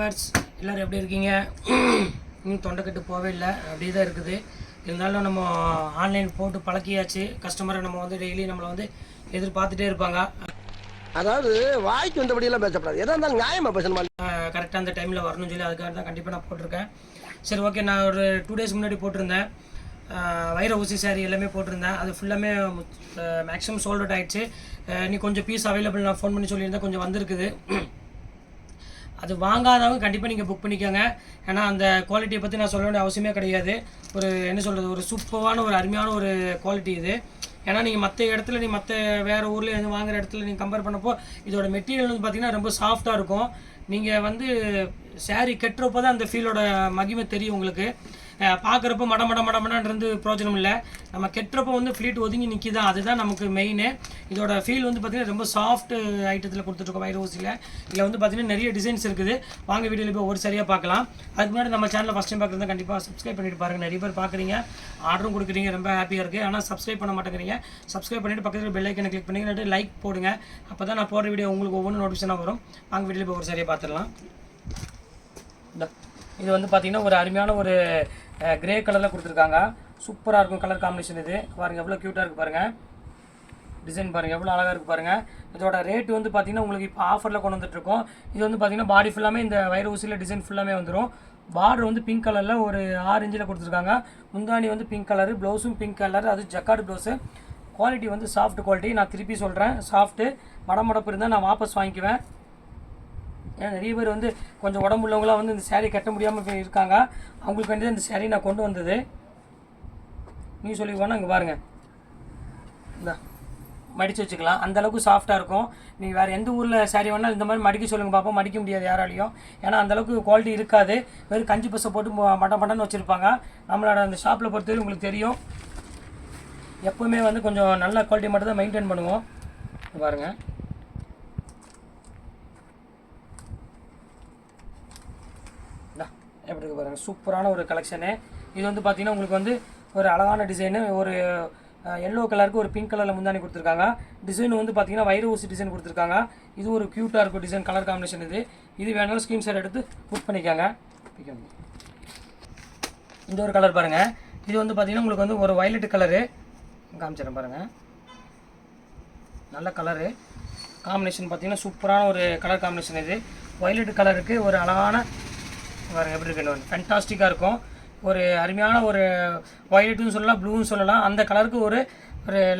Viewers எல்லோரும் எப்படி இருக்கீங்க? இன்னும் தொண்டைக்கட்டு போவே இல்லை, அப்படியே தான் இருக்குது. இருந்தாலும் நம்ம ஆன்லைன் போட்டு பழக்கியாச்சு. கஸ்டமரை நம்ம வந்து டெய்லி நம்மளை வந்து எதிர்பார்த்துட்டே இருப்பாங்க. அதாவது வாய்க்கு வந்தபடியெல்லாம் பேசப்படாது, எதாக இருந்தாலும் நியாயமாக பேசணுமா? கரெக்டாக அந்த டைமில் வரணும்னு சொல்லி அதுக்காக தான் கண்டிப்பாக நான் போட்டிருக்கேன். சரி, ஓகே. நான் ஒரு 2 days முன்னாடி போட்டிருந்தேன். வைர ஊசி சாரி எல்லாமே போட்டிருந்தேன். அது ஃபுல்லாமே மேக்ஸிமம் சோல்ட் அவுட் ஆகிடுச்சு. நீ கொஞ்சம் பீஸ் அவைலபிள் நான் ஃபோன் பண்ணி சொல்லியிருந்தேன், கொஞ்சம் வந்திருக்குது. அது வாங்காதவங்க கண்டிப்பாக நீங்கள் புக் பண்ணிக்கோங்க. ஏன்னா அந்த குவாலிட்டியை பற்றி நான் சொல்ல வேண்டிய அவசியமே கிடையாது. ஒரு என்ன சொல்கிறது, ஒரு சூப்பரான ஒரு அருமையான ஒரு குவாலிட்டி இது. ஏன்னா நீங்கள் மற்ற இடத்துல மற்ற வேறு ஊரில் எதுவும் வாங்குகிற இடத்துல நீங்கள் கம்பேர் பண்ணப்போ இதோட மெட்டீரியல் வந்து பார்த்திங்கன்னா ரொம்ப சாஃப்டாக இருக்கும். நீங்கள் வந்து சாரீ கட்டுறப்போ தான் அந்த ஃபீலோட மகிமை தெரியும் உங்களுக்கு. பார்க்குறப்போ மடமடன்றது பிரோஜனம் இல்லை. நம்ம கெட்டுறப்போ வந்து ஃப்ளீட் ஒதுங்கி நிற்கிதான், அதுதான் நமக்கு மெயின். இதோட ஃபீல் வந்து பார்த்திங்கன்னா ரொம்ப சாஃப்ட் ஐட்டத்தில் கொடுத்துட்ருக்கோம் வைர ஊசியில். இதில் வந்து பார்த்திங்கன்னா நிறைய டிசைன்ஸ் இருக்குது. வாங்க வீடியோவில் இப்போ ஒரு சரியாக பார்க்கலாம். அதுக்கு முன்னாடி நம்ம சேனலில் ஃபஸ்ட் டைம் பார்க்குறது கண்டிப்பாக சப்ஸ்கிரைப் பண்ணிட்டு பாருங்கள். நிறைய பேர் பார்க்குறீங்க, ஆர்டரும் கொடுக்குறீங்க, ரொம்ப ஹாப்பியாக இருக்குது. ஆனால் சப்ஸ்கிரைப் பண்ண மாட்டேங்கிறீங்க. சப்ஸ்கிரைப் பண்ணிவிட்டு பக்கத்தில் பெல் ஐக்கனை கிளிக் பண்ணிட்டு லைக் போடுங்க. அப்போ தான் நான் போடுற வீடியோ உங்களுக்கு ஒவ்வொன்றும் நோட்டிஃபிகேஷனாக வரும். வாங்க வீடியோவில் இப்போ ஒரு சரியாக பார்த்துடலாம். இது வந்து பார்த்திங்கன்னா ஒரு அருமையான ஒரு கிரே கலரில் கொடுத்துருக்காங்க. சூப்பராக இருக்கும் கலர் காம்பினேஷன். இது பாருங்கள் எவ்வளோ க்யூட்டாக இருக்குது பாருங்கள். டிசைன் பாருங்கள் எவ்வளோ அழகாக இருக்குது பாருங்கள். இதோட ரேட்டு வந்து பார்த்திங்கன்னா உங்களுக்கு இப்போ ஆஃபரில் கொண்டு வந்துட்டுருக்கோம். இது வந்து பார்த்திங்கன்னா பாடி ஃபுல்லாமே இந்த வைர ஊசியில் டிசைன் ஃபுல்லாமே வந்துடும். பார்டர் வந்து பிங்க் கலரில் ஒரு 6 inch கொடுத்துருக்காங்க. முந்தாணி வந்து பிங்க் கலரு, ப்ளவுஸும் பிங்க் கலர், அது ஜக்கார்டு ப்ளவுஸு. குவாலிட்டி வந்து சாஃப்ட் குவாலிட்டி. நான் திருப்பி சொல்கிறேன், சாஃப்ட்டு. மடமடப்பு இருந்தால் நான் வாபஸ் வாங்கிக்குவேன். ஏன்னா நிறைய பேர் வந்து கொஞ்சம் உடம்புள்ளவங்களாம் வந்து இந்த சேரீ கட்ட முடியாமல் இருக்காங்க. அவங்களுக்கு வேண்டியது இந்த சேரீ நான் கொண்டு வந்தது. நீ சொல்லிக்குவானா இங்கே பாருங்கள், இந்த மடித்து வச்சுக்கலாம். அந்தளவுக்கு சாஃப்டாக இருக்கும். நீங்கள் வேறு எந்த ஊரில் சேரீ வேணாலும் இந்த மாதிரி மடிக்க சொல்லுங்கள் பார்ப்போம். மடிக்க முடியாது யாராலையும். ஏன்னா அந்தளவுக்கு குவாலிட்டி இருக்காது. வெறும் கஞ்சி பசை போட்டு மட்டன்னு வச்சுருப்பாங்க. நம்மளோட அந்த ஷாப்பில் பொறுத்தவரை உங்களுக்கு தெரியும், எப்போவுமே வந்து கொஞ்சம் நல்ல குவாலிட்டி மட்டும் தான் மெயின்டைன் பண்ணுவோம். பாருங்கள், எப்படி இருக்குது பாருங்கள். சூப்பரான ஒரு கலெக்ஷனு. இது வந்து பார்த்திங்கன்னா உங்களுக்கு வந்து ஒரு அழகான டிசைனு. ஒரு எல்லோ கலருக்கு ஒரு பிங்க் கலரில் முந்தானி கொடுத்துருக்காங்க. டிசைன் வந்து பார்த்திங்கன்னா வைர ஊசி டிசைன் கொடுத்துருக்காங்க. இது ஒரு க்யூட்டாக இருக்கும் டிசைன், கலர் காம்பினேஷன். இது வேணாலும் ஸ்க்ரீன்ஷாட் எடுத்து புக் பண்ணிக்கோங்க. இந்த ஒரு கலர் பாருங்கள். இது வந்து பார்த்திங்கன்னா உங்களுக்கு வந்து ஒரு வயலட் கலரு காமிச்சிடறேன் பாருங்கள். நல்ல கலரு காம்பினேஷன் பார்த்திங்கன்னா சூப்பரான ஒரு கலர் காம்பினேஷன். இது வயலட் கலருக்கு ஒரு அழகான பாருங்கள் எப்படி இருக்குன்னு, ஃபேண்டாஸ்டிக்காக இருக்கும். ஒரு அருமையான ஒரு வயலட்டுன்னு சொல்லலாம், ப்ளூன்னு சொல்லலாம். அந்த கலருக்கு ஒரு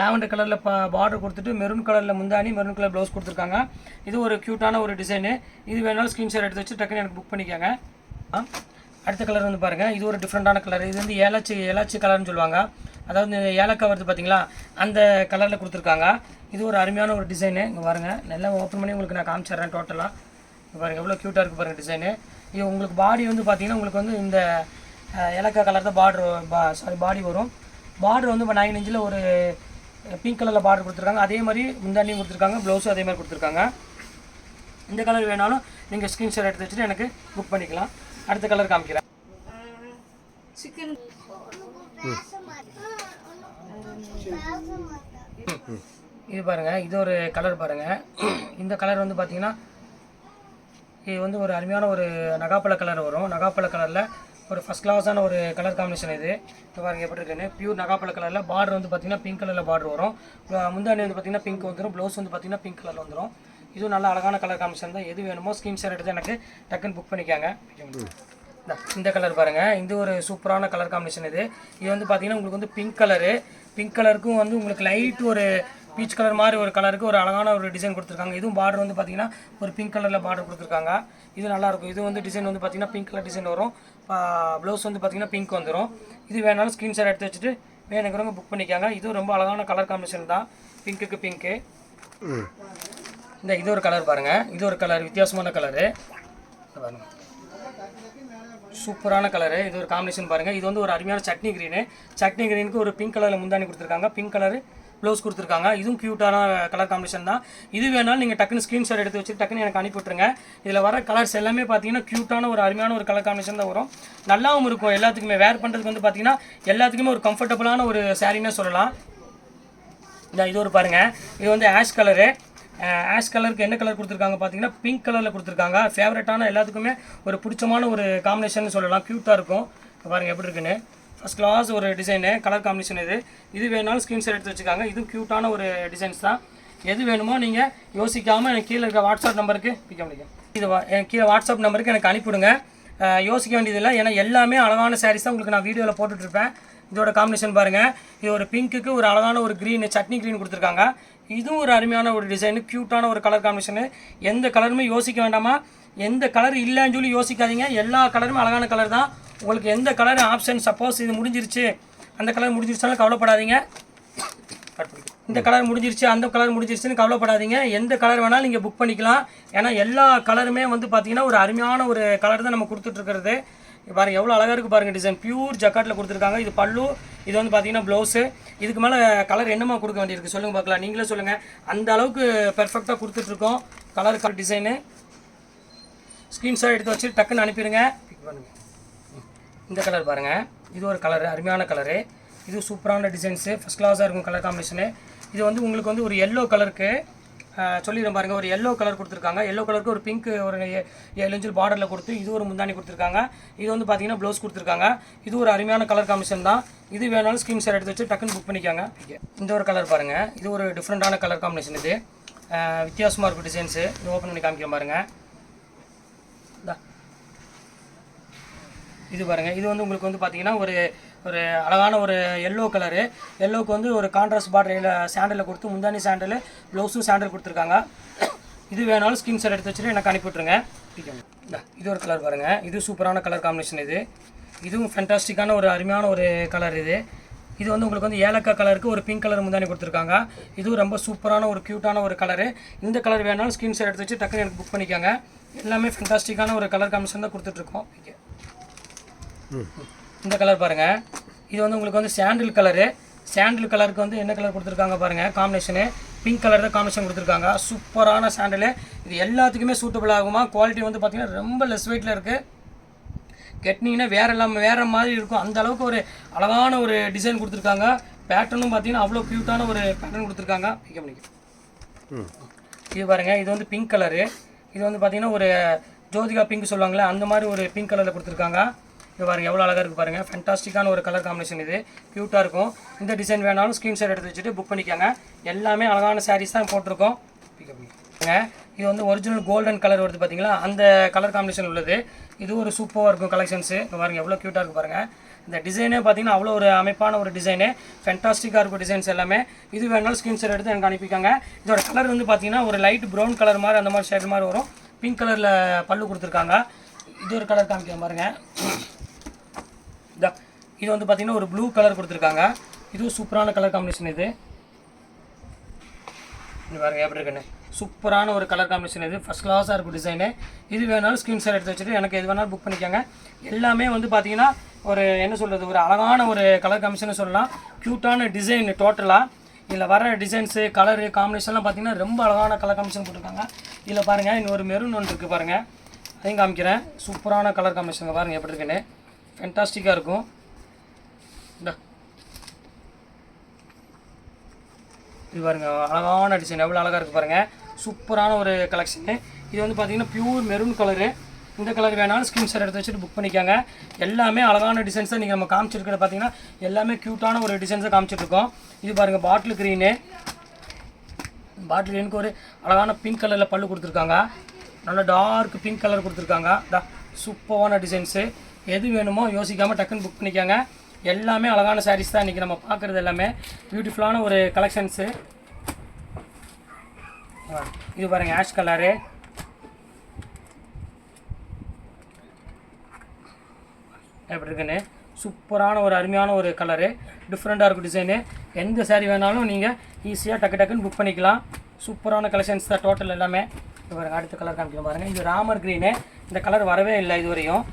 லாவெண்டர் கலரில் பார்டர் கொடுத்துட்டு மெரூன் கலரில் முந்தானி, மெரூன் கலர் ப்ளவுஸ் கொடுத்துருக்காங்க. இது ஒரு க்யூட்டான ஒரு டிசைனு. இது வேணாலும் ஸ்க்ரீன்ஷாட் எடுத்து வச்சு டக்குன்னு எனக்கு புக் பண்ணிக்கோங்க. அடுத்த கலர் வந்து பாருங்கள், இது ஒரு டிஃப்ரெண்ட்டான கலர். இது வந்து ஏலாச்சி கலர்னு சொல்லுவாங்க. அதாவது இந்த ஏலக்காய் வருது பார்த்தீங்களா, அந்த கலரில் கொடுத்துருக்காங்க. இது ஒரு அருமையான ஒரு டிசைனு. இங்கே பாருங்கள், நல்லா ஓப்பன் பண்ணி உங்களுக்கு நான் காமிச்சிட்றேன் டோட்டலாக. இங்கே பாருங்கள் எவ்வளோ க்யூட்டாக இருக்குது பாருங்கள் டிசைனு. இது உங்களுக்கு பாடி வந்து பார்த்திங்கன்னா உங்களுக்கு வந்து இந்த ஏலக்காய் கலர் தான் பாடி வரும். பார்டர் வந்து இப்போ 9 inch ஒரு பிங்க் கலரில் பார்டர் கொடுத்துருக்காங்க. அதே மாதிரி முந்தானியும் கொடுத்துருக்காங்க, ப்ளவுஸும் அதே மாதிரி கொடுத்துருக்காங்க. இந்த கலர் வேணாலும் நீங்கள் ஸ்க்ரீன்ஷாட் எடுத்து வச்சுட்டு எனக்கு புக் பண்ணிக்கலாம். அடுத்த கலர் காமிக்கிறேன். இது பாருங்கள், இது ஒரு கலர் பாருங்கள். இந்த கலர் வந்து பார்த்திங்கன்னா இது வந்து ஒரு அருமையான ஒரு நகாப்பழ கலர் வரும். நகாப்பழ கலரில் ஒரு ஃபஸ்ட் கிளாஸான ஒரு கலர் காம்பினேஷன். இது பாருங்கள் எப்படி இருக்குன்னு. பியூர் நகாப்பழ கலரில் பார்டர் வந்து பார்த்திங்கன்னா பிங்க் கலரில் பார்டர் வரும். முந்தானி வந்து பார்த்திங்கன்னா பிங்க் வந்துடும். ப்ளவுஸ் வந்து பார்த்திங்கன்னா பிங்க் கலரில் வந்துடும். இதுவும் நல்ல அழகான கலர் காம்பினேஷன் தான். எது வேணுமோ ஸ்க்ரீன்ஷாட் எடுத்து எனக்கு டக்குன்னு புக் பண்ணிக்காங்க. இந்த கலர் பாருங்கள், இது ஒரு சூப்பரான கலர் காம்பினேஷன். இது வந்து பார்த்திங்கன்னா உங்களுக்கு வந்து பிங்க் கலரு. பிங்க் கலருக்கும் வந்து உங்களுக்கு லைட் ஒரு பீச் கலர் மாதிரி ஒரு கலருக்கு ஒரு அழகான ஒரு டிசைன் கொடுத்துருக்காங்க. இதுவும் பார்டர் வந்து பார்த்திங்கன்னா ஒரு பிங்க் கலரில் பார்டர் கொடுத்துருக்காங்க. இது நல்லாயிருக்கும். இது வந்து டிசைன் வந்து பார்த்திங்கன்னா பிங்க் கலர் டிசைன் வரும். ப்ளவுஸ் வந்து பார்த்திங்கன்னா பிங்க் வந்துடும். இது வேணாலும் ஸ்க்ரீன்ஷாட் எடுத்து வச்சுட்டு வேணுங்கிறவங்க புக் பண்ணிக்காங்க. இதுவும் ரொம்ப அழகான கலர் காம்பினேஷன் தான், பிங்க்குக்கு பிங்க்கு. இது ஒரு கலர் பாருங்கள், இது ஒரு கலர் வித்தியாசமான கலரு பாருங்கள், சூப்பரான கலரு. இது ஒரு காம்பினேஷன் பாருங்கள். இது வந்து ஒரு அருமையான சட்னி க்ரீனுக்கு ஒரு பிங்க் கலரில் முந்தானி கொடுத்துருக்காங்க. பிங்க் கலரு ப்ளவுஸ் கொடுத்துருக்காங்க. இதுவும் க்யூட்டான கலர் காம்பினேஷன் தான். இது வேணாலும் நீங்கள் டக்குன்னு ஸ்க்ரீன்ஷாட் எடுத்து வச்சுட்டு டக்குன்னு எனக்கு அனுப்பி விட்ருங்க. இதில் வர கலர்ஸ் எல்லாமே பார்த்தீங்கன்னா க்யூட்டான ஒரு அருமையான ஒரு கலர் காம்பினேஷன் தான் வரும். நல்லாவும் இருக்கும். எல்லாத்துக்குமே வேர் பண்ணுறதுக்கு வந்து பார்த்தீங்கன்னா எல்லாத்துக்குமே ஒரு கம்ஃபர்டபுளான ஒரு சாரீன்னு சொல்லலாம். இது ஒரு பாருங்கள், இது வந்து ஆஷ் கலரு. ஆஷ் கலருக்கு என்ன கலர் கொடுத்துருக்காங்க பார்த்தீங்கன்னா பிங்க் கலரில் கொடுத்துருக்காங்க. ஃபேவரட்டான எல்லாத்துக்குமே ஒரு பிடிச்சமான ஒரு காம்பினேஷன் சொல்லலாம். க்யூட்டாக இருக்கும். பாருங்கள் எப்படி இருக்குன்னு. ஃபஸ்ட் கிளாஸ் ஒரு டிசைனு, கலர் காம்பினேஷன் இது வேணாலும் ஸ்க்ரீன்ஷாட் எடுத்து வச்சுக்காங்க. இதுவும் க்யூட்டான ஒரு டிசைன்ஸ் தான். எது வேணுமோ நீங்கள் யோசிக்காமல் எனக்கு கீழே இருக்க வாட்ஸ்அப் நம்பருக்கு பிக்க முடியும். இது கீழே வாட்ஸ்அப் நம்பருக்கு எனக்கு அனுப்பிவிடுங்க. யோசிக்க வேண்டியதில்லை. ஏன்னா எல்லாமே அழகான சாரீஸ் தான் உங்களுக்கு நான் வீடியோவில் போட்டுட்ருப்பேன். இதோட காம்பினேஷன் பாருங்கள். இது ஒரு பிங்க்குக்கு ஒரு அழகான ஒரு க்ரீனு, சட்னி க்ரீன் கொடுத்துருக்காங்க. இதுவும் ஒரு அருமையான ஒரு டிசைனு, க்யூட்டான ஒரு கலர் காம்பினேஷனு. எந்த கலருமே யோசிக்க வேண்டாமா, எந்த கலர் இல்லைன்னு சொல்லி யோசிக்காதீங்க. எல்லா கலருமே அழகான கலர் தான். உங்களுக்கு எந்த கலர் ஆப்ஷன், சப்போஸ் இது முடிஞ்சிருச்சு, அந்த கலர் முடிஞ்சிருச்சாலும் கவலைப்படாதீங்க. இந்த கலர் முடிஞ்சிருச்சு, அந்த கலர் முடிஞ்சிருச்சுன்னு கவலைப்படாதீங்க. எந்த கலர் வேணாலும் நீங்கள் புக் பண்ணிக்கலாம். ஏன்னா எல்லா கலருமே வந்து பார்த்தீங்கன்னா ஒரு அருமையான ஒரு கலர் தான் நம்ம கொடுத்துட்ருக்கிறது. பாருங்கள் எவ்வளோ அழகாக இருக்குது பாருங்கள். டிசைன் பியூர் ஜக்காட்டில் கொடுத்துருக்காங்க. இது பல்லு, இது வந்து பார்த்தீங்கன்னா ப்ளவுஸு. இதுக்கு மேலே கலர் என்னமா கொடுக்க வேண்டியிருக்கு சொல்லுங்கள் பார்க்கலாம். நீங்களே சொல்லுங்கள். அந்த அளவுக்கு பெர்ஃபெக்டாக கொடுத்துட்ருக்கோம். கலர் டிசைனு ஸ்க்ரீன்ஷாட் எடுத்து வச்சு டக்குன்னு அனுப்பிடுங்க. பண்ணுங்கள். இந்த கலர் பாருங்கள். இது ஒரு கலரு, அருமையான கலரு. இது சூப்பரான டிசைன்ஸு, ஃபஸ்ட் கிளாஸாக இருக்கும் கலர் காம்பினேஷனு. இது வந்து உங்களுக்கு வந்து ஒரு எல்லோ கலருக்கு சொல்லிடுறேன் பாருங்கள். ஒரு எல்லோ கலர் கொடுத்துருக்காங்க. எல்லோ கலருக்கு ஒரு பிங்க் ஒரு 7 இன்ச்சு பார்டரில் கொடுத்து இது ஒரு முந்தானி கொடுத்துருக்காங்க. இது வந்து பார்த்தீங்கன்னா ப்ளவுஸ் கொடுத்துருக்காங்க. இது ஒரு அருமையான கலர் காம்பினேஷன் தான். இது வேணாலும் ஸ்க்ரீன்ஷாட் எடுத்து வச்சு டக்குன்னு புக் பண்ணிக்காங்க. இந்த ஒரு கலர் பாருங்கள். இது ஒரு டிஃப்ரெண்ட்டான கலர் காம்பினேஷன். இது வித்தியாசமாக இருக்கும் டிசைன்ஸு. இது ஓப்பன் பண்ணி காமிக்கிறேன் பாருங்கள். இது பாருங்கள். இது வந்து உங்களுக்கு வந்து பார்த்தீங்கன்னா ஒரு அழகான ஒரு எல்லோ கலரு. எல்லோவுக்கு வந்து ஒரு கான்ட்ராஸ்ட் பார்டரில் சாண்டலில் கொடுத்து முந்தானி சாண்டல், ப்ளவுஸும் சாண்டல் கொடுத்துருக்காங்க. இது வேணாலும் ஸ்க்ரீன்ஷாட் எடுத்து வச்சுட்டு எனக்கு அனுப்பிவிட்ருங்க. இது ஒரு கலர் பாருங்கள். இது சூப்பரான கலர் காம்பினேஷன். இதுவும் ஃபேண்டாஸ்டிக்கான ஒரு அருமையான ஒரு கலர். இது வந்து உங்களுக்கு வந்து ஏலக்காய் கலருக்கு ஒரு பிங்க் கலர் முந்தானி கொடுத்துருக்காங்க. இதுவும் ரொம்ப சூப்பரான ஒரு க்யூட்டான ஒரு கலரு. இந்த கலர் வேணாலும் ஸ்க்ரீன்ஷாட் எடுத்து வச்சு டக்குன்னு எனக்கு புக் பண்ணிக்கோங்க. எல்லாமே ஃபேண்டாஸ்டிக்கான ஒரு கலர் காம்பினேஷன் தான் கொடுத்துட்ருக்கோம். இந்த கலர் பாருங்கள். இது வந்து உங்களுக்கு வந்து சாண்டில் கலரு. சாண்டில் கலருக்கு வந்து என்ன கலர் கொடுத்துருக்காங்க பாருங்கள். காம்பினேஷனு பிங்க் கலர் தான் காம்பினேஷன் கொடுத்துருக்காங்க. சூப்பரான சாண்டிலு. இது எல்லாத்துக்குமே சூட்டபிள் ஆகுமா. குவாலிட்டி வந்து பார்த்திங்கன்னா ரொம்ப லெஸ் வெயிட்டில் இருக்குது. கெட்டினீங்கன்னா வேறு மாதிரி இருக்கும். அந்த அளவுக்கு ஒரு அழகான ஒரு டிசைன் கொடுத்துருக்காங்க. பேட்டர்னும் பார்த்திங்கன்னா அவ்வளோ க்யூட்டான ஒரு பேட்டர்ன் கொடுத்துருக்காங்க. இது பாருங்கள். இது வந்து பிங்க் கலரு. இது வந்து பார்த்திங்கன்னா ஒரு ஜோதிகா பிங்க் சொல்லுவாங்களே, அந்த மாதிரி ஒரு பிங்க் கலரில் கொடுத்துருக்காங்க. இது பாருங்கள் எவ்வளோ அழகாக இருக்குது பாருங்கள். ஃபேண்டாஸ்டிக்கான ஒரு கலர் காம்பினேஷன். இது க்யூட்டாக இருக்கும். இந்த டிசைன் வேணாலும் ஸ்க்ரீன்ஷாட் எடுத்து வச்சுட்டு புக் பண்ணிக்கோங்க. எல்லாமே அழகான சாரீஸ் தான் போட்டிருக்கோம். இது வந்து ஒரிஜினல் கோல்டன் கலர் வருது பார்த்தீங்களா, அந்த கலர் காம்பினேஷன் உள்ளது. இது ஒரு சூப்பராக இருக்கும் கலெக்ஷன்ஸு. பாருங்கள் எவ்வளோ க்யூட்டாக இருக்குது பாருங்கள். இந்த டிசைனே பார்த்தீங்கன்னா அவ்வளோ ஒரு அமைப்பான ஒரு டிசைனு, ஃபேண்டாஸ்டிக்காக இருக்கும் டிசைன்ஸ் எல்லாமே. இது வேணாலும் ஸ்க்ரீன்ஷாட் எடுத்து எனக்கு அனுப்பிக்காங்க. இதோட கலர் வந்து பார்த்தீங்கன்னா ஒரு லைட் ப்ரௌன் கலர் மாதிரி, அந்த மாதிரி ஷேட் மாதிரி வரும். பிங்க் கலரில் பல்லு கொடுத்துருக்காங்க. இது ஒரு கலர் காமிக்க பாருங்கள். இது வந்து பார்த்தீங்கன்னா ஒரு ப்ளூ கலர் கொடுத்துருக்காங்க. இதுவும் சூப்பரான கலர் காம்பினேஷன். இது பாருங்கள் எப்படி இருக்குன்னு. சூப்பரான ஒரு கலர் காம்பினேஷன். இது ஃபஸ்ட் கிளாஸாக இருக்கும் டிசைனு. இது வேணாலும் ஸ்க்ரீன்ஷாட் எடுத்து வச்சுட்டு எனக்கு எது வேணாலும் புக் பண்ணிக்கோங்க. எல்லாமே வந்து பார்த்தீங்கன்னா ஒரு என்ன சொல்கிறது, ஒரு அழகான ஒரு கலர் காம்பினேஷன் சொல்லலாம். க்யூட்டான டிசைன் டோட்டலாக. இதில் வர டிசைன்ஸு கலரு காம்பினேஷன்லாம் பார்த்தீங்கன்னா ரொம்ப அழகான கலர் காம்பினேஷன் போட்டிருக்காங்க. இதில் பாருங்கள் இன்னொரு மெரூன் ஒன்று இருக்குது பாருங்கள். அதையும் காமிக்கிறேன். சூப்பரான கலர் காம்பினேஷன் பாருங்கள் எப்படி இருக்குன்னு. ஃபேண்டாஸ்டிக்காக இருக்கும். இது பாருங்கள் அழகான டிசைன், எவ்வளோ அழகாக இருக்குது பாருங்கள். சூப்பரான ஒரு கலெக்ஷனு. இது வந்து பார்த்திங்கன்னா பியூர் மெரூன் கலரு. இந்த கலர் வேணாலும் ஸ்க்ரீன்ஷாட் எடுத்து வச்சுட்டு புக் பண்ணிக்காங்க. எல்லாமே அழகான டிசைன்ஸ் தான் நீங்கள் நம்ம காமிச்சிருக்கிறது. பார்த்தீங்கன்னா எல்லாமே க்யூட்டான ஒரு டிசைன்ஸை காமிச்சிட்ருக்கோம். இது பாருங்கள் பாட்டில் க்ரீனு. பாட்டில் க்ரீனுக்கு ஒரு அழகான பிங்க் கலரில் பல்லு கொடுத்துருக்காங்க. நல்லா டார்க் பிங்க் கலர் கொடுத்துருக்காங்க. சூப்பரான டிசைன்ஸு. எது வேணுமோ யோசிக்காமல் டக்குன்னு புக் பண்ணிக்காங்க. எல்லாமே அழகான சாரீஸ் தான் இன்றைக்கி நம்ம பார்க்குறது. எல்லாமே பியூட்டிஃபுல்லான ஒரு கலெக்ஷன்ஸு. இது பாருங்கள் ஆஷ் கலரு. எப்படி இருக்குன்னு. சூப்பரான ஒரு அருமையான ஒரு கலரு. டிஃப்ரெண்ட்டாக இருக்கும் டிசைனு. எந்த சாரீ வேணாலும் நீங்கள் ஈஸியாக டக்குன்னு புக் பண்ணிக்கலாம். சூப்பரான கலெக்ஷன்ஸ் தான் டோட்டல் எல்லாமே. இது பாருங்கள் அடுத்த கலர் காமிக்கணும் பாருங்கள். இது ராமர் க்ரீனு. இந்த கலர் வரவே இல்லை இது வரையும்.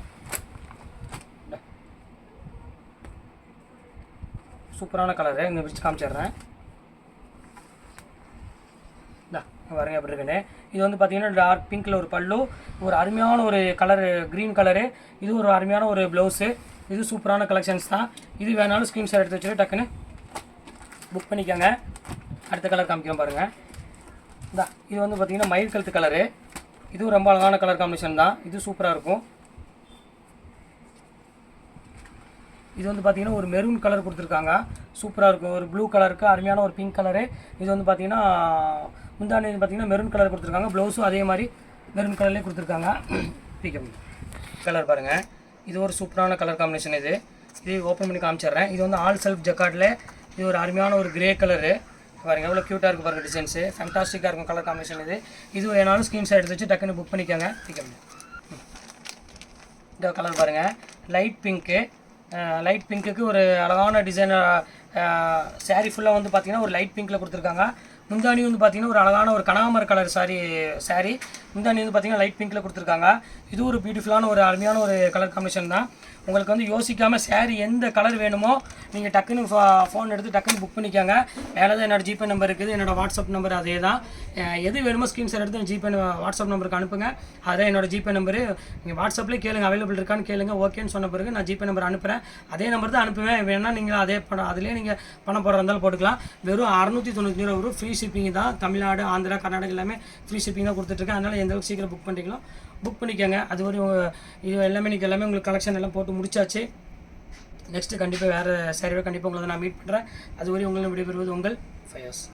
சூப்பரான கலரு. இங்கே பிரித்து காமிச்சிடுறேன். பாருங்கள் எப்படி இருக்குன்னு. இது வந்து பார்த்தீங்கன்னா டார்க் பிங்க்கில் ஒரு பல்லு, ஒரு அருமையான ஒரு கலரு க்ரீன் கலரு. இது ஒரு அருமையான ஒரு ப்ளவுஸு. இது சூப்பரான கலெக்ஷன்ஸ் தான். இது வேணாலும் ஸ்க்ரீன்ஷாட் எடுத்து வச்சுட்டு டக்குன்னு புக் பண்ணிக்கோங்க. அடுத்த கலர் காமிக்கிறோம் பாருங்கள். இது வந்து பார்த்தீங்கன்னா மயில் கழுத்து கலரு. இதுவும் ரொம்ப அழகான கலர் காம்பினேஷன் தான். இது சூப்பராக இருக்கும். இது வந்து பார்த்தீங்கன்னா ஒரு மெரூன் கலர் கொடுத்துருக்காங்க. சூப்பராக இருக்கும். ஒரு ப்ளூ கலருக்கு அருமையான ஒரு பிங்க் கலரு. இது வந்து பார்த்தீங்கன்னா முந்தானி பார்த்தீங்கன்னா மெரூன் கலர் கொடுத்துருக்காங்க. ப்ளவுஸும் அதே மாதிரி மெரூன் கலர்லேயே கொடுத்துருக்காங்க. பிகம் கலர் பாருங்கள். இது ஒரு சூப்பரான கலர் காம்பினேஷன். இது ஓப்பன் பண்ணி காமிச்சிடுறேன். இது வந்து ஆல் செல்ஃப் ஜக்கார்டில் இது ஒரு அருமையான ஒரு கிரே கலரு. பாருங்கள் எவ்வளோ க்யூட்டாக இருக்குது பாருங்கள். டிசைன்ஸு ஃபேண்டாஸ்டிக்காக இருக்கும் கலர் காம்பினேஷன். இது வேணாலும் ஸ்க்ரீன்ஷாட் எடுத்து வச்சு டக்குன்னு புக் பண்ணிக்கோங்க. பிகம் இந்த கலர் பாருங்கள். Light pink. லைட் பிங்க்குக்கு ஒரு அழகான டிசைன். சாரீ ஃபுல்லாக வந்து பார்த்திங்கன்னா ஒரு லைட் பிங்க்கில் கொடுத்துருக்காங்க. முந்தானி வந்து பார்த்திங்கன்னா ஒரு அழகான ஒரு கனகாமர கலர் சாரீ. முந்தானி வந்து பார்த்திங்கன்னா லைட் பிங்க்கில் கொடுத்துருக்காங்க. இது ஒரு பியூட்டிஃபுல்லான ஒரு அருமையான ஒரு கலர் காம்பினேஷன் தான். உங்களுக்கு வந்து யோசிக்காமல் சாரீ எந்த கலர் வேணுமோ நீங்கள் டக்குன்னு ஃபோன் எடுத்து டக்குன்னு புக் பண்ணிக்கோங்க. மேலே தான் என்னோடய ஜிபே நம்பர் இருக்குது. என்னோடய வாட்ஸ்அப் நம்பர் அதே தான். எது வேணுமோ ஸ்க்ரீன்ஷாட் எடுத்து ஜிபே வாட்ஸ்அப் நம்பருக்கு அனுப்புங்க. அதே என்னோடய ஜிபே நம்பரு. நீங்கள் வாட்ஸ்அப்லேயே கேளுங்க அவைலபிள் இருக்கான்னு கேளுங்க. ஓகேன்னு சொன்ன பிறகு நான் ஜிபே நம்பர் அனுப்புகிறேன். அதே நம்பர் தான் அனுப்புவேன். வேணால் நீங்கள் அதே அதிலே நீங்கள் பணம் போடுற இருந்தாலும் போட்டுக்கலாம். வெறும் 699 ரூபா வரும். ஃப்ரீ ஷிப்பிங் தான். தமிழ்நாடு, ஆந்திரா, கர்நாடகா எல்லாமே ஃப்ரீ ஷிப்பிங் தான் கொடுத்துட்ருக்கேன். அதனால் எந்த அளவுக்கு சீக்கிரம் புக் பண்ணிக்கலாம் புக் பண்ணிக்கோங்க. அது ஒரு இது எல்லாமே நீங்கள் எல்லாமே உங்களுக்கு கலெக்ஷன் எல்லாம் போட்டு முடிச்சாச்சு. நெக்ஸ்ட்டு கண்டிப்பாக வேறு சாரியோட கண்டிப்பாக உங்களை நான் மீட் பண்ணுறேன். அதுவரை உங்களை விடைபெறுவது உங்கள் ஃபயாஸ்.